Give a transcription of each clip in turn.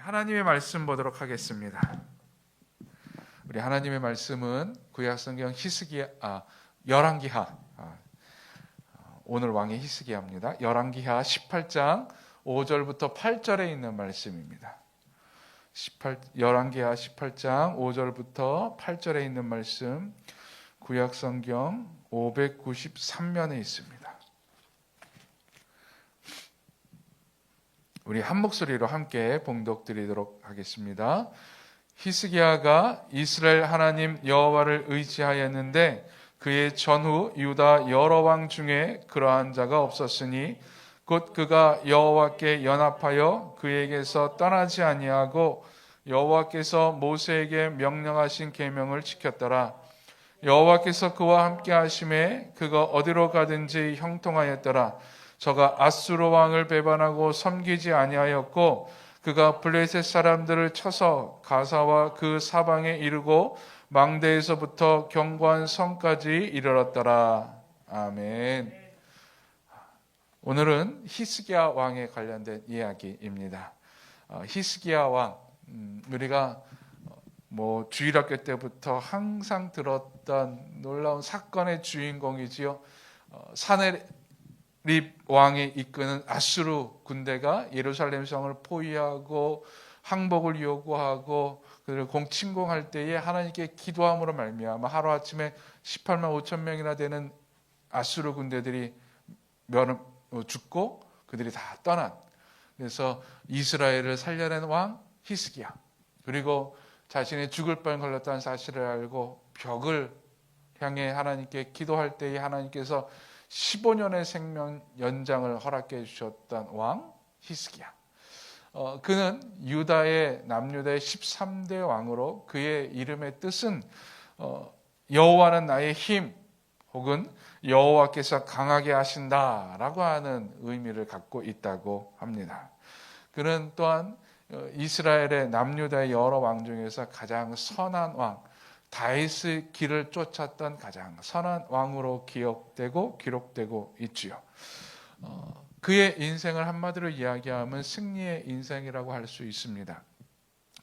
하나님의 말씀 보도록 하겠습니다. 우리 하나님의 말씀은 구약성경 열왕기하, 오늘 왕의 히스기야입니다. 열왕기하 18장 5절부터 8절에 있는 말씀입니다. 열왕기하 18장 5절부터 8절에 있는 말씀, 구약성경 593면에 있습니다. 우리 한 목소리로 함께 봉독드리도록 하겠습니다. 히스기야가 이스라엘 하나님 여호와를 의지하였는데 그의 전후 유다 여러 왕 중에 그러한 자가 없었으니 곧 그가 여호와께 연합하여 그에게서 떠나지 아니하고 여호와께서 모세에게 명령하신 계명을 지켰더라. 여호와께서 그와 함께 하심에 그가 어디로 가든지 형통하였더라. 저가 아수르 왕을 배반하고 섬기지 아니하였고 그가 블레셋 사람들을 쳐서 가사와 그 사방에 이르고 망대에서부터 견고한 성까지 이르렀더라. 아멘. 오늘은 히스기야 왕에 관련된 이야기입니다. 히스기야 왕, 우리가 주일학교 때부터 항상 들었던 놀라운 사건의 주인공이지요. 사네립 왕이 이끄는 아수르 군대가 예루살렘 성을 포위하고 항복을 요구하고 그들을 침공할 때에 하나님께 기도함으로 말미암아 하루아침에 18만 5천 명이나 되는 아수르 군대들이 죽고 그들이 다 떠난, 그래서 이스라엘을 살려낸 왕 히스기야, 그리고 자신이 죽을 뻔 걸렸다는 사실을 알고 벽을 향해 하나님께 기도할 때에 하나님께서 15년의 생명 연장을 허락해 주셨던 왕 히스기야. 그는 유다의 남유다의 13대 왕으로 그의 이름의 뜻은 여호와는 나의 힘 혹은 여호와께서 강하게 하신다라고 하는 의미를 갖고 있다고 합니다. 그는 또한 이스라엘의 남유다의 여러 왕 중에서 가장 선한 왕, 다윗의 길을 쫓았던 가장 선한 왕으로 기록되고 있지요. 그의 인생을 한마디로 이야기하면 승리의 인생이라고 할 수 있습니다.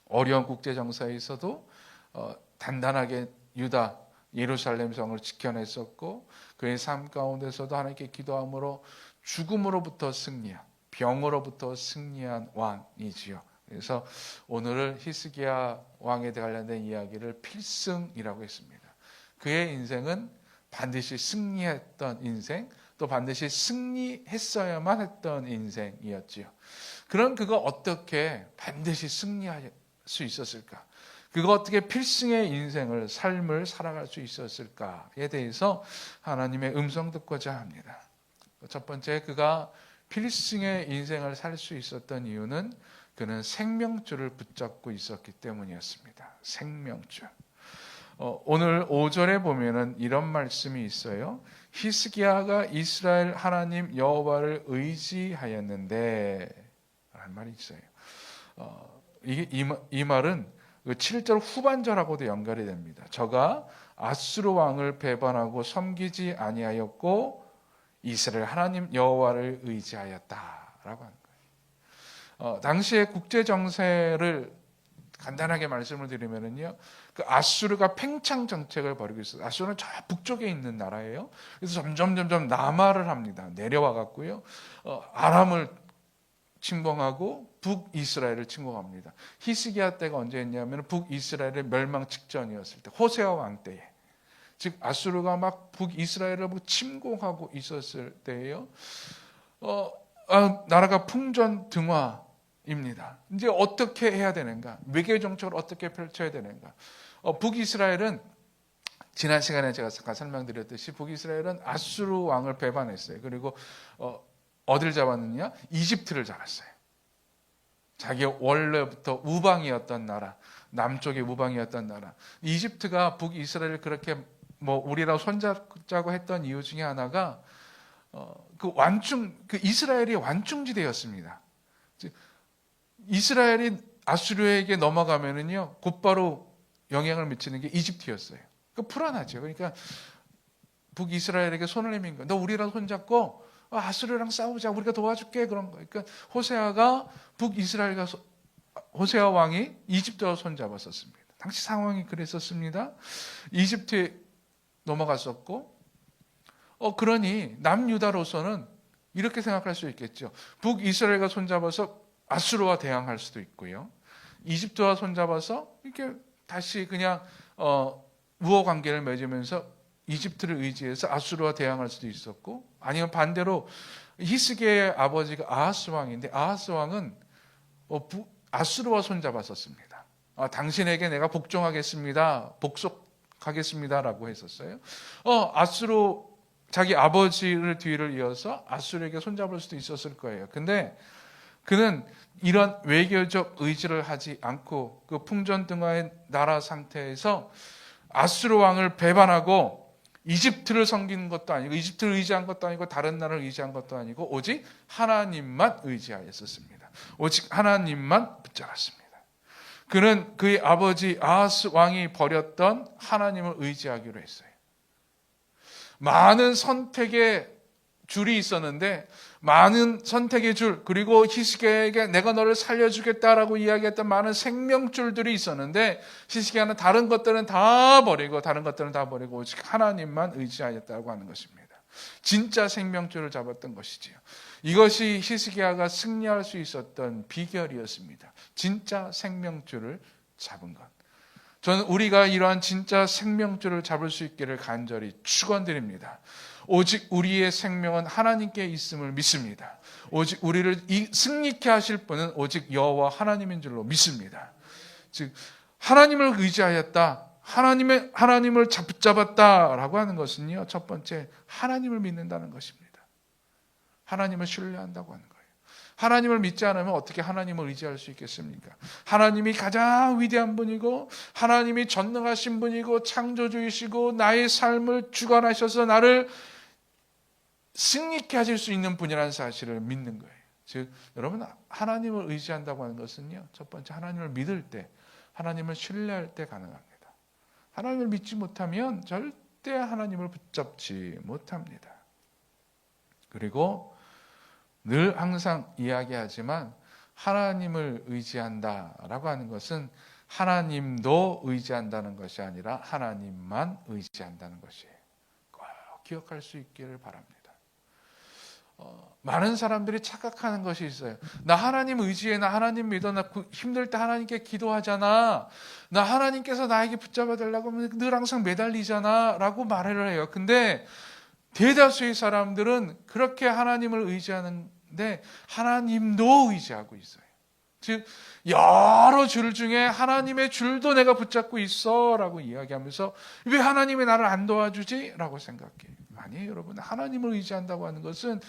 어려운 국제정세에서도 단단하게 유다 예루살렘 성을 지켜냈었고 그의 삶 가운데서도 하나님께 기도함으로 죽음으로부터 승리한, 병으로부터 승리한 왕이지요. 그래서 오늘은 히스기야 왕에 관련된 이야기를 필승이라고 했습니다. 그의 인생은 반드시 승리했던 인생, 또 반드시 승리했어야만 했던 인생이었지요. 그럼 그가 어떻게 반드시 승리할 수 있었을까? 그가 어떻게 필승의 인생을, 삶을 살아갈 수 있었을까에 대해서 하나님의 음성 듣고자 합니다. 첫 번째, 그가 필승의 인생을 살 수 있었던 이유는 그는 생명줄을 붙잡고 있었기 때문이었습니다. 생명줄. 오늘 5절에 보면은 이런 말씀이 있어요. 히스기야가 이스라엘 하나님 여호와를 의지하였는데 라는 말이 있어요. 이 말은 7절 후반절하고도 연결이 됩니다. 저가 아수르 왕을 배반하고 섬기지 아니하였고 이스라엘 하나님 여호와를 의지하였다라고 하는 거예요. 당시의 국제 정세를 간단하게 말씀을 드리면은요, 그 아수르가 팽창 정책을 벌이고 있어요. 아수르는 저 북쪽에 있는 나라예요. 그래서 점점 남하를 합니다. 내려와 갖고요, 아람을 침공하고 북이스라엘을 침공합니다. 히스기야 때가 언제였냐면 북이스라엘의 멸망 직전이었을 때, 호세아 왕 때에, 즉 아수르가 막 북이스라엘을 침공하고 있었을 때예요. 나라가 풍전등화입니다. 이제 어떻게 해야 되는가? 외교 정책을 어떻게 펼쳐야 되는가? 북이스라엘은 지난 시간에 제가 잠깐 설명드렸듯이 북이스라엘은 아수르 왕을 배반했어요. 그리고 어딜 잡았느냐? 이집트를 잡았어요. 자기 원래부터 우방이었던 나라, 남쪽의 우방이었던 나라. 이집트가 북이스라엘을 그렇게 우리랑 손잡자고 했던 이유 중에 하나가 그 이스라엘이 완충지대였습니다. 이스라엘이 아수르에게 넘어가면은요, 곧바로 영향을 미치는 게 이집트였어요. 불안하죠. 그러니까 북이스라엘에게 손을 내민 거예요. 너 우리랑 손잡고 아수르랑 싸우자. 우리가 도와줄게. 그런 거. 그러니까 호세아가 북이스라엘과 호세아 왕이 이집트와 손잡았었습니다. 당시 상황이 그랬었습니다. 이집트에 넘어갔었고, 그러니 남유다로서는 이렇게 생각할 수 있겠죠. 북이스라엘과 손잡아서 아수르와 대항할 수도 있고요. 이집트와 손잡아서 이렇게 다시 그냥 우호 관계를 맺으면서 이집트를 의지해서 아수르와 대항할 수도 있었고, 아니면 반대로 히스기야의 아버지가 아하스 왕인데 아하스 왕은 아수르와 손잡았었습니다. 당신에게 내가 복종하겠습니다, 복속하겠습니다라고 했었어요. 아수르 자기 아버지를 뒤를 이어서 아수르에게 손잡을 수도 있었을 거예요. 근데 그는 이런 외교적 의지를 하지 않고 그 풍전등화의 나라 상태에서 아수르 왕을 배반하고 이집트를 섬기는 것도 아니고 이집트를 의지한 것도 아니고 다른 나라를 의지한 것도 아니고 오직 하나님만 의지하였었습니다. 오직 하나님만 붙잡았습니다. 그는 그의 아버지 아하스 왕이 버렸던 하나님을 의지하기로 했어요. 많은 선택의 줄이 있었는데, 많은 선택의 줄, 그리고 히스기야에게 내가 너를 살려주겠다라고 이야기했던 많은 생명줄들이 있었는데, 히스기야는 다른 것들은 다 버리고 오직 하나님만 의지하였다고 하는 것입니다. 진짜 생명줄을 잡았던 것이지요. 이것이 히스기야가 승리할 수 있었던 비결이었습니다. 진짜 생명줄을 잡은 것. 저는 우리가 이러한 진짜 생명줄을 잡을 수 있기를 간절히 축원드립니다. 오직 우리의 생명은 하나님께 있음을 믿습니다. 오직 우리를 승리케 하실 분은 오직 여호와 하나님인 줄로 믿습니다. 즉 하나님을 의지하였다, 하나님을 붙잡았다라고 하는 것은요, 첫 번째 하나님을 믿는다는 것입니다. 하나님을 신뢰한다고 하는 거예요. 하나님을 믿지 않으면 어떻게 하나님을 의지할 수 있겠습니까? 하나님이 가장 위대한 분이고, 하나님이 전능하신 분이고, 창조주이시고, 나의 삶을 주관하셔서 나를 승리케 하실 수 있는 분이라는 사실을 믿는 거예요. 즉 여러분, 하나님을 의지한다고 하는 것은요, 첫 번째 하나님을 믿을 때, 하나님을 신뢰할 때 가능합니다. 하나님을 믿지 못하면 절대 하나님을 붙잡지 못합니다. 그리고 늘 항상 이야기하지만 하나님을 의지한다라고 하는 것은 하나님도 의지한다는 것이 아니라 하나님만 의지한다는 것이에요. 꼭 기억할 수 있기를 바랍니다. 많은 사람들이 착각하는 것이 있어요. 나 하나님 의지해, 나 하나님 믿어, 나 힘들 때 하나님께 기도하잖아, 나 하나님께서 나에게 붙잡아 달라고 하면 늘 항상 매달리잖아 라고 말을 해요. 근데 대다수의 사람들은 그렇게 하나님을 의지하는데 하나님도 의지하고 있어요. 즉 여러 줄 중에 하나님의 줄도 내가 붙잡고 있어 라고 이야기하면서 왜 하나님이 나를 안 도와주지? 라고 생각해요. 아니에요, 여러분. 하나님을 의지한다고 하는 것은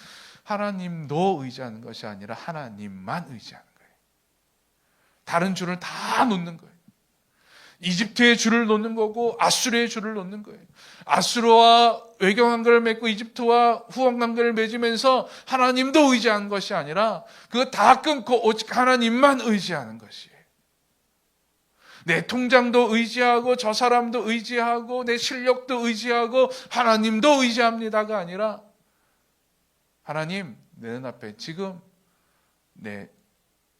하나님도 의지하는 것이 아니라 하나님만 의지하는 거예요. 다른 줄을 다 놓는 거예요. 이집트의 줄을 놓는 거고 아수르의 줄을 놓는 거예요. 아수르와 외교관계를 맺고 이집트와 후원관계를 맺으면서 하나님도 의지하는 것이 아니라 그거 다 끊고 오직 하나님만 의지하는 것이에요. 내 통장도 의지하고 저 사람도 의지하고 내 실력도 의지하고 하나님도 의지합니다가 아니라, 하나님, 내 눈앞에 지금 내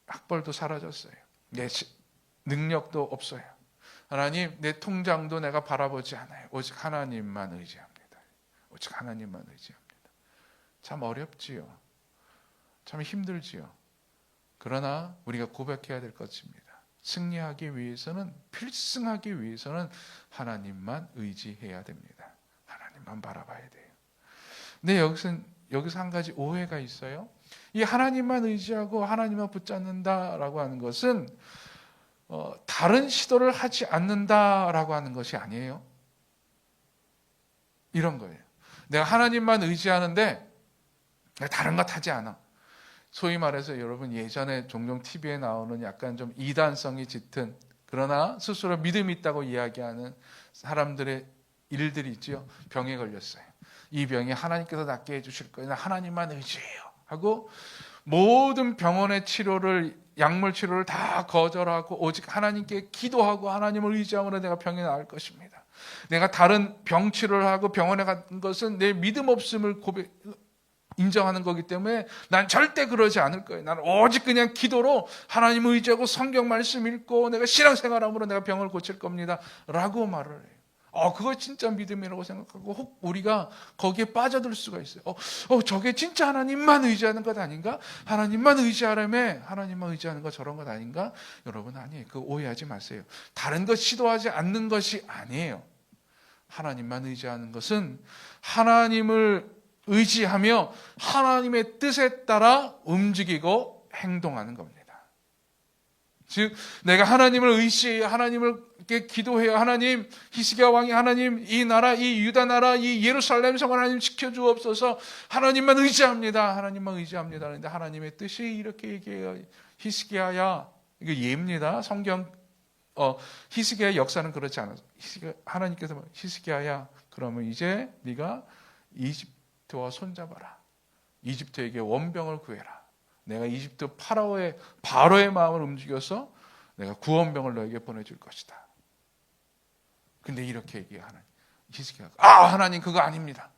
학벌도 사라졌어요. 내 능력도 없어요. 하나님, 내 통장도 내가 바라보지 않아요. 오직 하나님만 의지합니다. 오직 하나님만 의지합니다. 참 어렵지요. 참 힘들지요. 그러나 우리가 고백해야 될 것입니다. 승리하기 위해서는, 필승하기 위해서는 하나님만 의지해야 됩니다. 하나님만 바라봐야 돼요. 근데 여기서 한 가지 오해가 있어요. 이 하나님만 의지하고 하나님만 붙잡는다라고 하는 것은 다른 시도를 하지 않는다라고 하는 것이 아니에요. 이런 거예요. 내가 하나님만 의지하는데 내가 다른 것 하지 않아. 소위 말해서 여러분, 예전에 종종 TV에 나오는 약간 좀 이단성이 짙은, 그러나 스스로 믿음이 있다고 이야기하는 사람들의 일들이 있죠. 병에 걸렸어요. 이 병이 하나님께서 낫게 해주실 거예요. 하나님만 의지해요 하고 모든 병원의 치료를, 약물 치료를 다 거절하고 오직 하나님께 기도하고 하나님을 의지함으로 내가 병이 나을 것입니다. 내가 다른 병 치료를 하고 병원에 간 것은 내 믿음 없음을 인정하는 거기 때문에 난 절대 그러지 않을 거예요. 나는 오직 그냥 기도로 하나님을 의지하고 성경 말씀 읽고 내가 신앙생활함으로 내가 병을 고칠 겁니다 라고 말을 해요. 그거 진짜 믿음이라고 생각하고 혹 우리가 거기에 빠져들 수가 있어요. 저게 진짜 하나님만 의지하는 것 아닌가? 하나님만 의지하라며 하나님만 의지하는 거 저런 것 아닌가? 여러분 아니에요. 그거 오해하지 마세요. 다른 것 시도하지 않는 것이 아니에요. 하나님만 의지하는 것은 하나님을 의지하며 하나님의 뜻에 따라 움직이고 행동하는 겁니다. 즉 내가 하나님을 의지해야 하나님께 기도해야 하나님 히스기야 왕이 하나님 이 나라 이 유다 나라 이 예루살렘 성 하나님 지켜주옵소서 하나님만 의지합니다. 하나님만 의지합니다. 그런데 하나님의 뜻이 이렇게 얘기해요. 히스기야야 이거 예입니다. 성경 히스기야의 역사는 그렇지 않아서 하나님께서 히스기야야 그러면 이제 네가 이집트와 손잡아라. 이집트에게 원병을 구해라. 내가 이집트 바로의 마음을 움직여서 내가 구원병을 너에게 보내줄 것이다. 근데 이렇게 얘기하는 히스기야가 하나님 그거 아닙니다.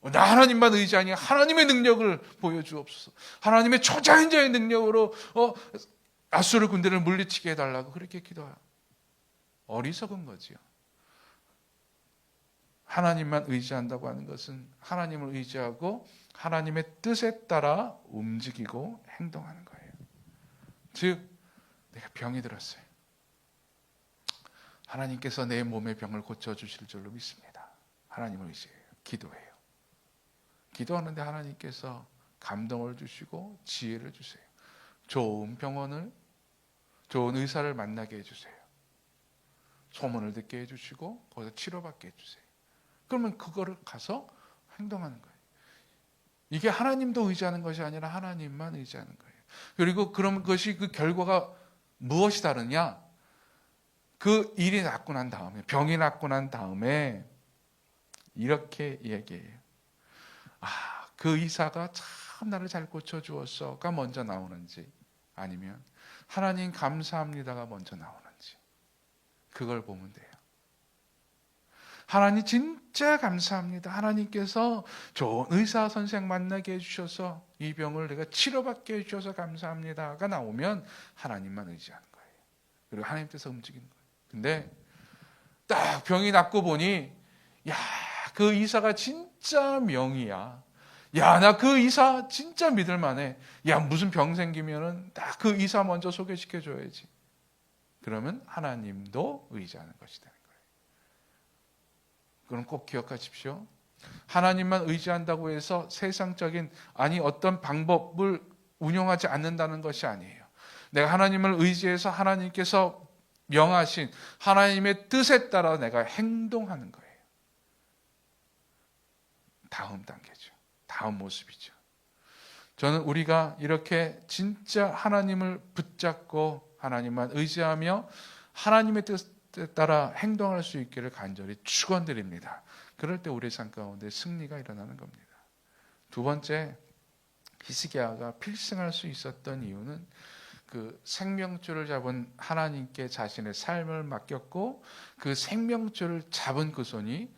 나 하나님만 의지하니 하나님의 능력을 보여주옵소서. 하나님의 초자연자의 능력으로 아수르 군대를 물리치게 해달라고 그렇게 기도해요. 어리석은 거지요. 하나님만 의지한다고 하는 것은 하나님을 의지하고 하나님의 뜻에 따라 움직이고 행동하는 거예요. 즉 내가 병이 들었어요. 하나님께서 내 몸의 병을 고쳐주실 줄로 믿습니다. 하나님을 의지해요. 기도해요. 기도하는데 하나님께서 감동을 주시고 지혜를 주세요. 좋은 병원을 좋은 의사를 만나게 해주세요. 소문을 듣게 해주시고 거기서 치료받게 해주세요. 그러면 그거를 가서 행동하는 거예요. 이게 하나님도 의지하는 것이 아니라 하나님만 의지하는 거예요. 그리고 그럼 그것이 그 결과가 무엇이 다르냐? 그 일이 낫고 난 다음에 병이 낫고 난 다음에 이렇게 얘기해요. 그 의사가 참 나를 잘 고쳐주었어가 먼저 나오는지 아니면 하나님 감사합니다가 먼저 나오는지 그걸 보면 돼요. 하나님 진짜 감사합니다. 하나님께서 좋은 의사 선생 만나게 해주셔서 이 병을 내가 치료받게 해주셔서 감사합니다가 나오면 하나님만 의지하는 거예요. 그리고 하나님 뜻에 움직이는 거예요. 근데 딱 병이 낫고 보니 그 의사가 진짜 명의야. 나 그 의사 진짜 믿을만해. 무슨 병 생기면은 딱 그 의사 먼저 소개시켜줘야지. 그러면 하나님도 의지하는 것이 되는 거예요. 그럼 꼭 기억하십시오. 하나님만 의지한다고 해서 세상적인 어떤 방법을 운용하지 않는다는 것이 아니에요. 내가 하나님을 의지해서 하나님께서 명하신 하나님의 뜻에 따라 내가 행동하는 거예요. 다음 단계죠. 다음 모습이죠. 저는 우리가 이렇게 진짜 하나님을 붙잡고 하나님만 의지하며 하나님의 뜻에 따라 행동할 수 있기를 간절히 축원드립니다. 그럴 때 우리의 삶 가운데 승리가 일어나는 겁니다. 두 번째, 히스기야가 필승할 수 있었던 이유는 그 생명줄을 잡은 하나님께 자신의 삶을 맡겼고 그 생명줄을 잡은 그 손이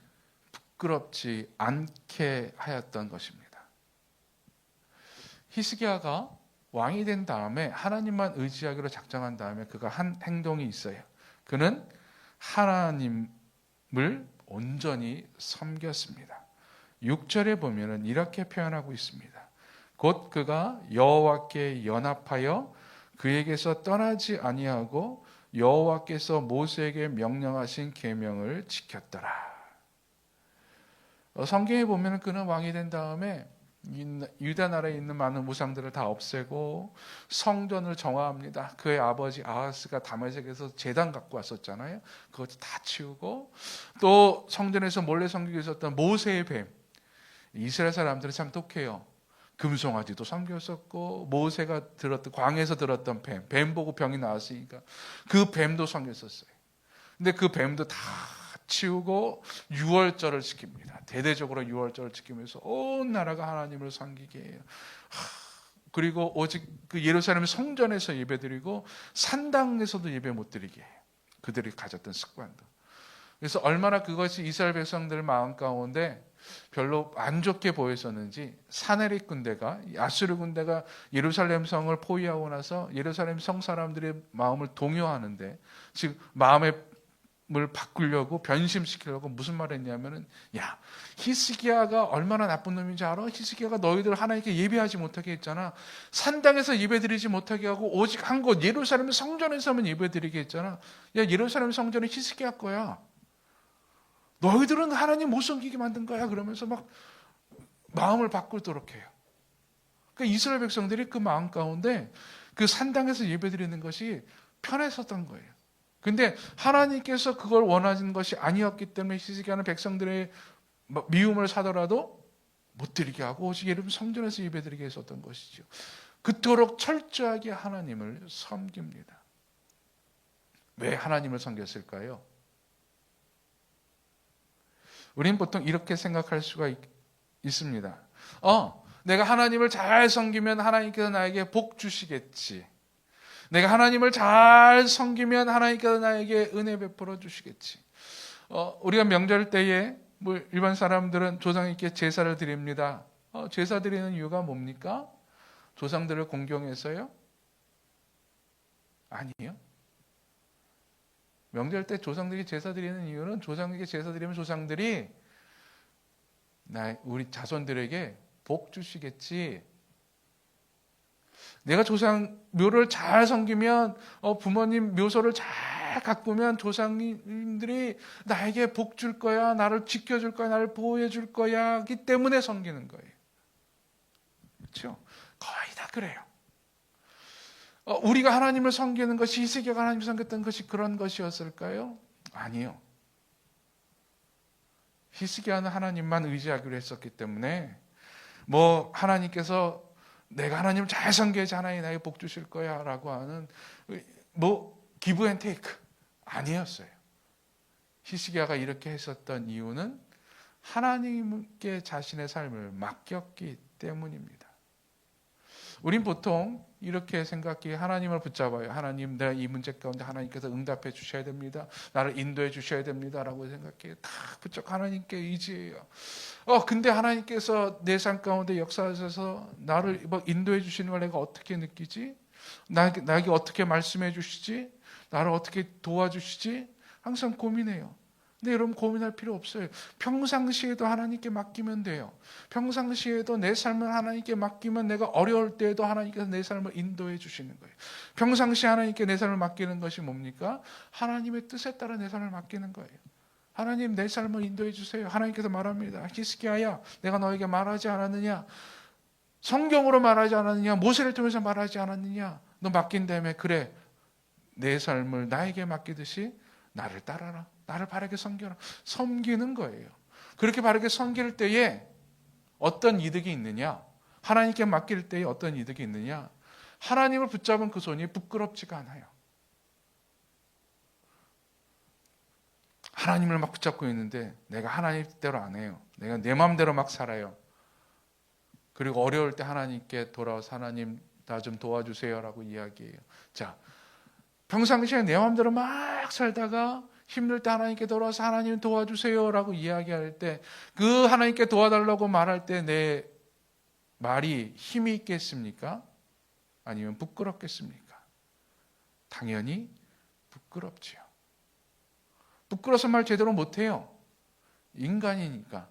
부끄럽지 않게 하였던 것입니다. 히스기야가 왕이 된 다음에 하나님만 의지하기로 작정한 다음에 그가 한 행동이 있어요. 그는 하나님을 온전히 섬겼습니다. 6절에 보면은 이렇게 표현하고 있습니다. 곧 그가 여호와께 연합하여 그에게서 떠나지 아니하고 여호와께서 모세에게 명령하신 계명을 지켰더라. 성경에 보면 그는 왕이 된 다음에 유다 나라에 있는 많은 우상들을 다 없애고 성전을 정화합니다. 그의 아버지 아하스가 다메섹에서 제단 갖고 왔었잖아요. 그것도 다 치우고 또 성전에서 몰래 섬기고 있었던 모세의 뱀. 이스라엘 사람들은 참 독해요. 금송아지도 섬겼었고 모세가 광에서 들었던 뱀 보고 병이 나왔으니까 그 뱀도 섬겼었어요. 근데 그 뱀도 다 치우고 유월절을 지킵니다. 대대적으로 유월절을 지키면서 온 나라가 하나님을 섬기게 해요. 그리고 오직 그 예루살렘 성전에서 예배드리고 산당에서도 예배 못 드리게 해요. 그들이 가졌던 습관도. 그래서 얼마나 그것이 이스라엘 백성들 마음 가운데 별로 안 좋게 보였었는지 사네립 군대가, 아수르 군대가 예루살렘 성을 포위하고 나서 예루살렘 성 사람들의 마음을 동요하는데, 즉 마음을 바꾸려고, 변심시키려고 무슨 말을 했냐면은, 야, 히스기야가 얼마나 나쁜 놈인지 알아? 히스기야가 너희들 하나님께 예배하지 못하게 했잖아. 산당에서 예배드리지 못하게 하고 오직 한 곳 예루살렘 성전에서만 예배드리게 했잖아. 야, 예루살렘 성전은 히스기야 거야. 너희들은 하나님 못 섬기게 만든 거야. 그러면서 막 마음을 바꾸도록 해요. 그러니까 이스라엘 백성들이 그 마음 가운데 그 산당에서 예배드리는 것이 편했었던 거예요. 근데 하나님께서 그걸 원하는 것이 아니었기 때문에 히스기야는 백성들의 미움을 사더라도 못 드리게 하고 오직 예루살렘 성전에서 예배드리게 했었던 것이죠. 그토록 철저하게 하나님을 섬깁니다. 왜 하나님을 섬겼을까요? 우린 보통 이렇게 생각할 수가 있습니다. 내가 하나님을 잘 섬기면 하나님께서 나에게 복 주시겠지. 내가 하나님을 잘 섬기면 하나님께서 나에게 은혜 베풀어 주시겠지. 우리가 명절 때에 일반 사람들은 조상님께 제사를 드립니다. 제사 드리는 이유가 뭡니까? 조상들을 공경해서요? 아니에요. 명절 때 조상들이 제사 드리는 이유는, 조상에게 제사 드리면 조상들이 우리 자손들에게 복 주시겠지. 내가 조상 묘를 잘 섬기면, 부모님 묘소를 잘 가꾸면 조상님들이 나에게 복 줄 거야, 나를 지켜줄 거야, 나를 보호해 줄 거야 하기 때문에 섬기는 거예요. 그렇죠? 거의 다 그래요. 우리가 하나님을 섬기는 것이, 히스기야가 하나님을 섬겼던 것이 그런 것이었을까요? 아니요. 히스기야는 하나님만 의지하기로 했었기 때문에, 하나님께서 내가 하나님을 잘 섬겨야지 하나님이 나에게 복 주실 거야 라고 하는 기브 앤 테이크 아니었어요. 히스기야가 이렇게 했었던 이유는 하나님께 자신의 삶을 맡겼기 때문입니다. 우린 보통 이렇게 생각해, 하나님을 붙잡아요. 하나님, 내가 이 문제 가운데 하나님께서 응답해 주셔야 됩니다. 나를 인도해 주셔야 됩니다 라고 생각해. 다 붙잡고 하나님께 의지해요. 근데 하나님께서 내 삶 가운데 역사하셔서 나를 인도해 주시는 걸 내가 어떻게 느끼지? 나에게 어떻게 말씀해 주시지? 나를 어떻게 도와주시지? 항상 고민해요. 근데 여러분, 고민할 필요 없어요. 평상시에도 하나님께 맡기면 돼요. 평상시에도 내 삶을 하나님께 맡기면 내가 어려울 때에도 하나님께서 내 삶을 인도해 주시는 거예요. 평상시에 하나님께 내 삶을 맡기는 것이 뭡니까? 하나님의 뜻에 따라 내 삶을 맡기는 거예요. 하나님, 내 삶을 인도해 주세요. 하나님께서 말합니다. 히스기야야, 내가 너에게 말하지 않았느냐? 성경으로 말하지 않았느냐? 모세를 통해서 말하지 않았느냐? 너 맡긴다며. 그래, 내 삶을 나에게 맡기듯이 나를 따라라. 나를 바르게 섬겨라. 섬기는 거예요. 그렇게 바르게 섬길 때에 어떤 이득이 있느냐? 하나님께 맡길 때에 어떤 이득이 있느냐? 하나님을 붙잡은 그 손이 부끄럽지가 않아요. 하나님을 막 붙잡고 있는데 내가 하나님 뜻대로 안 해요. 내가 내 마음대로 막 살아요. 그리고 어려울 때 하나님께 돌아와서 하나님, 나 좀 도와주세요 라고 이야기해요. 자, 평상시에 내 마음대로 막 살다가 힘들 때 하나님께 돌아와서 하나님 도와주세요 라고 이야기할 때, 그 하나님께 도와달라고 말할 때 내 말이 힘이 있겠습니까? 아니면 부끄럽겠습니까? 당연히 부끄럽지요. 부끄러워서 말 제대로 못해요. 인간이니까.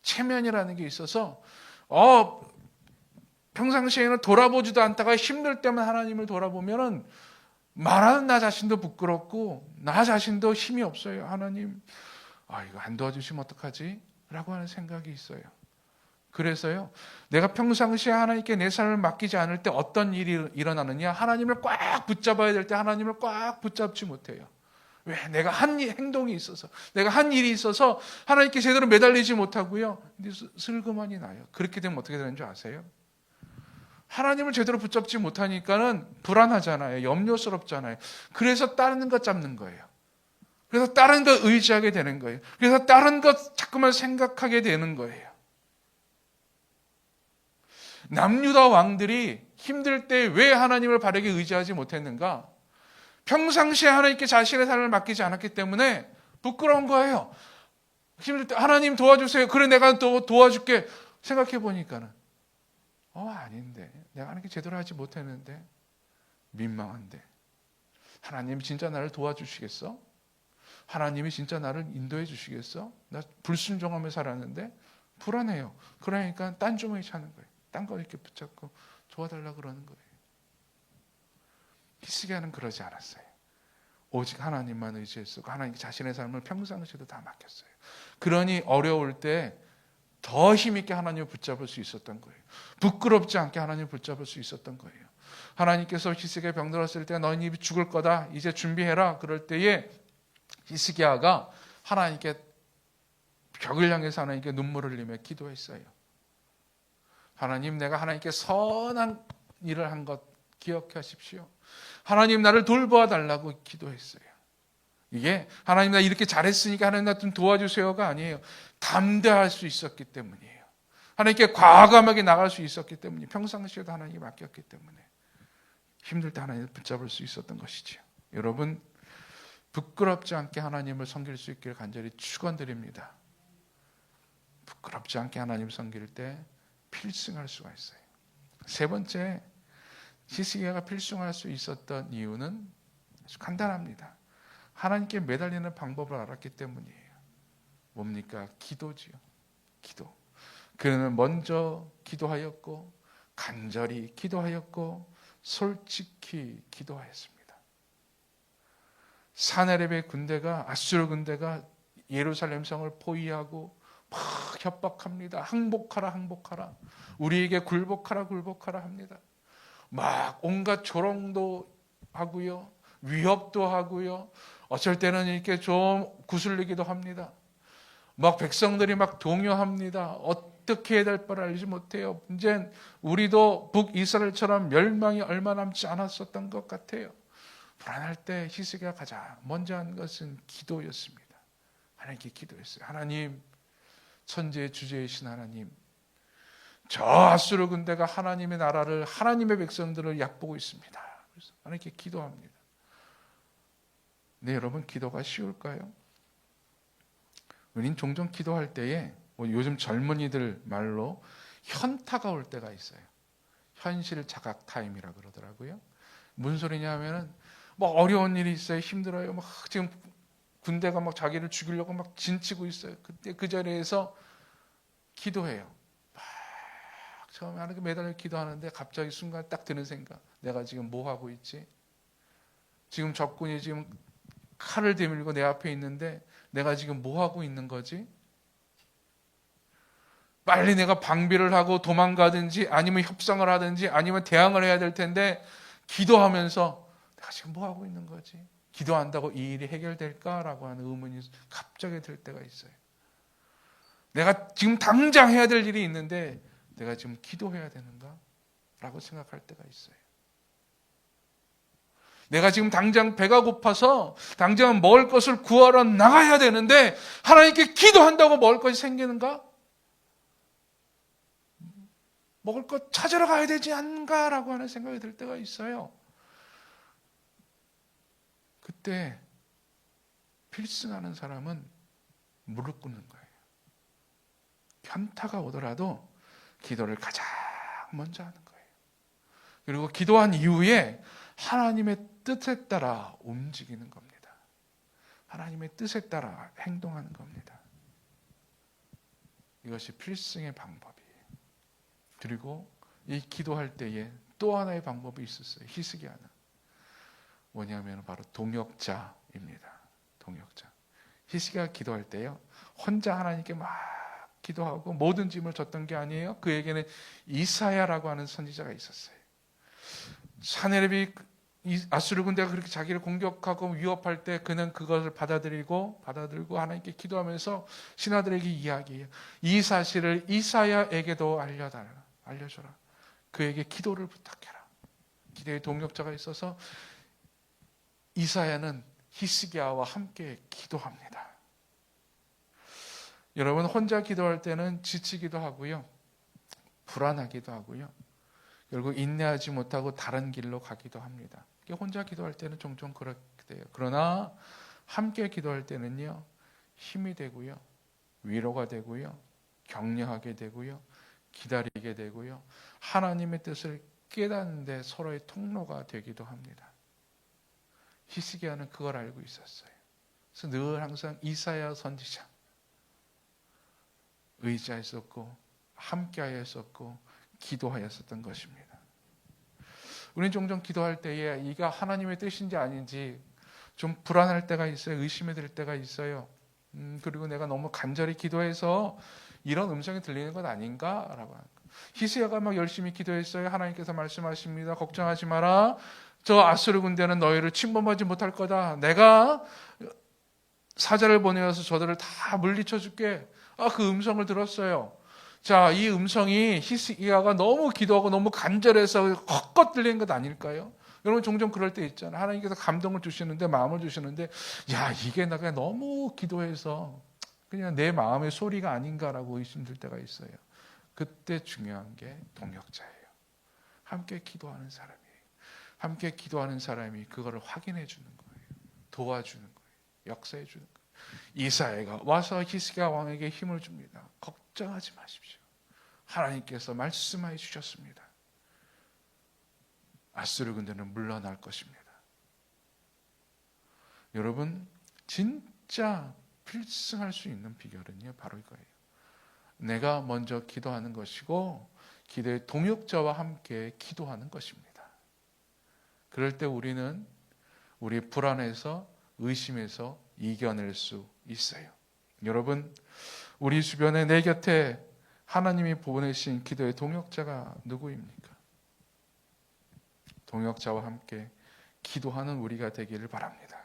체면이라는 게 있어서 평상시에는 돌아보지도 않다가 힘들 때만 하나님을 돌아보면은 말하는 나 자신도 부끄럽고 나 자신도 힘이 없어요. 하나님, 이거 안 도와주시면 어떡하지? 라고 하는 생각이 있어요. 그래서요, 내가 평상시에 하나님께 내 삶을 맡기지 않을 때 어떤 일이 일어나느냐? 하나님을 꽉 붙잡아야 될 때 하나님을 꽉 붙잡지 못해요. 왜? 내가 한 행동이 있어서, 내가 한 일이 있어서 하나님께 제대로 매달리지 못하고요. 근데 슬그머니 나요. 그렇게 되면 어떻게 되는 줄 아세요? 하나님을 제대로 붙잡지 못하니까는 불안하잖아요. 염려스럽잖아요. 그래서 다른 것 잡는 거예요. 그래서 다른 것 의지하게 되는 거예요. 그래서 다른 것 자꾸만 생각하게 되는 거예요. 남유다 왕들이 힘들 때 왜 하나님을 바르게 의지하지 못했는가? 평상시에 하나님께 자신의 삶을 맡기지 않았기 때문에 부끄러운 거예요. 힘들 때 하나님 도와주세요. 그래 내가 또 도와줄게. 생각해 보니까는 아닌데 내가 하는 게 제대로 하지 못했는데 민망한데 하나님 진짜 나를 도와주시겠어? 하나님이 진짜 나를 인도해 주시겠어? 나 불순종하며 살았는데 불안해요. 그러니까 딴 주머니 차는 거예요. 딴 거 이렇게 붙잡고 도와달라고 그러는 거예요. 히스기야는 그러지 않았어요. 오직 하나님만 의지했고 하나님 자신의 삶을 평상시에도 다 맡겼어요. 그러니 어려울 때 더 힘있게 하나님을 붙잡을 수 있었던 거예요. 부끄럽지 않게 하나님을 붙잡을 수 있었던 거예요. 하나님께서 히스기야 병들었을 때 너는 이미 죽을 거다. 이제 준비해라. 그럴 때에 히스기야가 하나님께 벽을 향해서 하나님께 눈물을 흘리며 기도했어요. 하나님 내가 하나님께 선한 일을 한 것 기억하십시오. 하나님 나를 돌보아 달라고 기도했어요. 이게 하나님 나 이렇게 잘했으니까 하나님 나 좀 도와주세요가 아니에요. 담대할 수 있었기 때문이에요. 하나님께 과감하게 나갈 수 있었기 때문이에요. 평상시에도 하나님께 맡겼기 때문에 힘들 때 하나님을 붙잡을 수 있었던 것이죠. 여러분 부끄럽지 않게 하나님을 섬길 수 있기를 간절히 축원드립니다. 부끄럽지 않게 하나님 섬길 때 필승할 수가 있어요. 세 번째 히스기야가 필승할 수 있었던 이유는 아주 간단합니다. 하나님께 매달리는 방법을 알았기 때문이에요. 뭡니까? 기도지요. 기도. 그는 먼저 기도하였고 간절히 기도하였고 솔직히 기도하였습니다. 사네립의 군대가 아수르 군대가 예루살렘 성을 포위하고 막 협박합니다. 항복하라 항복하라. 우리에게 굴복하라 굴복하라 합니다. 막 온갖 조롱도 하고요. 위협도 하고요. 어쩔 때는 이렇게 좀 구슬리기도 합니다. 막 백성들이 막 동요합니다. 어떻게 해야 될 바를 알지 못해요. 이제 우리도 북이스라엘처럼 멸망이 얼마 남지 않았었던 것 같아요. 불안할 때 히스기야가 가장 먼저 한 것은 기도였습니다. 하나님께 기도했어요. 하나님, 천지의 주제이신 하나님, 저 아수르 군대가 하나님의 나라를 하나님의 백성들을 얕보고 있습니다. 그래서 하나님께 기도합니다. 네, 여러분 기도가 쉬울까요? 우리는 종종 기도할 때에 요즘 젊은이들 말로 현타가 올 때가 있어요. 현실 자각 타임이라고 그러더라고요. 무슨 소리냐 하면은 뭐 어려운 일이 있어요. 힘들어요. 막 지금 군대가 막 자기를 죽이려고 막 진치고 있어요. 그때 그 자리에서 기도해요. 막 처음에 하나님께 매달려 기도하는데 갑자기 순간 딱 드는 생각. 내가 지금 뭐 하고 있지? 지금 적군이 지금 칼을 들고 내 앞에 있는데 내가 지금 뭐 하고 있는 거지? 빨리 내가 방비를 하고 도망가든지 아니면 협상을 하든지 아니면 대항을 해야 될 텐데 기도하면서 내가 지금 뭐 하고 있는 거지? 기도한다고 이 일이 해결될까라고 하는 의문이 갑자기 들 때가 있어요. 내가 지금 당장 해야 될 일이 있는데 내가 지금 기도해야 되는가? 라고 생각할 때가 있어요. 내가 지금 당장 배가 고파서 당장 먹을 것을 구하러 나가야 되는데 하나님께 기도한다고 먹을 것이 생기는가? 먹을 것 찾으러 가야 되지 않은가라고 하는 생각이 들 때가 있어요. 그때 필승하는 사람은 무릎 꿇는 거예요. 현타가 오더라도 기도를 가장 먼저 하는 거예요. 그리고 기도한 이후에 하나님의 뜻에 따라 움직이는 겁니다. 하나님의 뜻에 따라 행동하는 겁니다. 이것이 필승의 방법이에요. 그리고 이 기도할 때에 또 하나의 방법이 있었어요. 히스기야는 뭐냐면 바로 동역자입니다. 동역자. 히스기야가 기도할 때요, 혼자 하나님께 막 기도하고 모든 짐을 졌던 게 아니에요. 그에게는 이사야라고 하는 선지자가 있었어요. 사네립이 아수르 군대가 그렇게 자기를 공격하고 위협할 때 그는 그것을 받아들이고 하나님께 기도하면서 신하들에게 이야기해요. 이 사실을 이사야에게도 알려줘라. 그에게 기도를 부탁해라. 기도의 동역자가 있어서 이사야는 히스기야와 함께 기도합니다. 여러분 혼자 기도할 때는 지치기도 하고요. 불안하기도 하고요. 결국 인내하지 못하고 다른 길로 가기도 합니다. 혼자 기도할 때는 종종 그렇게 돼요. 그러나 함께 기도할 때는요, 힘이 되고요. 위로가 되고요, 격려하게 되고요, 기다리게 되고요, 하나님의 뜻을 깨닫는 데 서로의 통로가 되기도 합니다. 히스기야는 그걸 알고 있었어요. 그래서 늘 항상 이사야 선지자 의지하였었고 함께하였었고 기도하였었던 것입니다. 우리는 종종 기도할 때에 이가 하나님의 뜻인지 아닌지 좀 불안할 때가 있어요. 의심이 들 때가 있어요. 그리고 내가 너무 간절히 기도해서 이런 음성이 들리는 것 아닌가라고. 히스기야가 막 열심히 기도했어요. 하나님께서 말씀하십니다. 걱정하지 마라. 저 아수르 군대는 너희를 침범하지 못할 거다. 내가 사자를 보내어서 저들을 다 물리쳐 줄게. 그 음성을 들었어요. 자, 이 음성이 히스기야가 너무 기도하고 너무 간절해서 헛것 들리는 것 아닐까요? 여러분 종종 그럴 때 있잖아요. 하나님께서 감동을 주시는데 마음을 주시는데 이게 내가 너무 기도해서 그냥 내 마음의 소리가 아닌가라고 의심될 때가 있어요. 그때 중요한 게 동역자예요. 함께 기도하는 사람이. 함께 기도하는 사람이 그거를 확인해 주는 거예요. 도와주는 거예요. 역사해 주는 거예요. 이사야가 와서 히스기야 왕에게 힘을 줍니다. 걱정하지 마십시오. 하나님께서 말씀해 주셨습니다. 아수르 군대는 물러날 것입니다. 여러분 진짜 필승할 수 있는 비결은요 바로 이거예요. 내가 먼저 기도하는 것이고 기도의 동역자와 함께 기도하는 것입니다. 그럴 때 우리는 우리 불안에서 의심에서 이겨낼 수 있어요. 여러분 우리 주변에 내 곁에 하나님이 보내신 기도의 동역자가 누구입니까? 동역자와 함께 기도하는 우리가 되기를 바랍니다.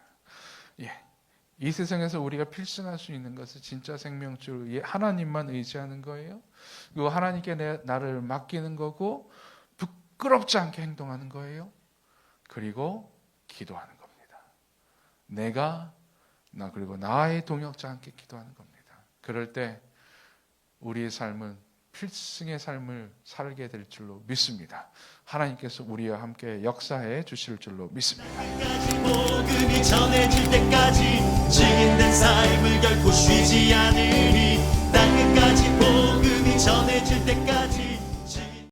이 세상에서 우리가 필승할 수 있는 것은 진짜 생명줄 하나님만 의지하는 거예요. 그리고 하나님께 나를 맡기는 거고 부끄럽지 않게 행동하는 거예요. 그리고 기도하는 겁니다. 그리고 나의 동역자와 함께 기도하는 겁니다. 그럴 때 우리의 삶은 필승의 삶을 살게 될 줄로 믿습니다. 하나님께서 우리와 함께 역사해 주실 줄로 믿습니다. 복음이 전해질 때까지 증인된 삶을 결코 쉬지 않을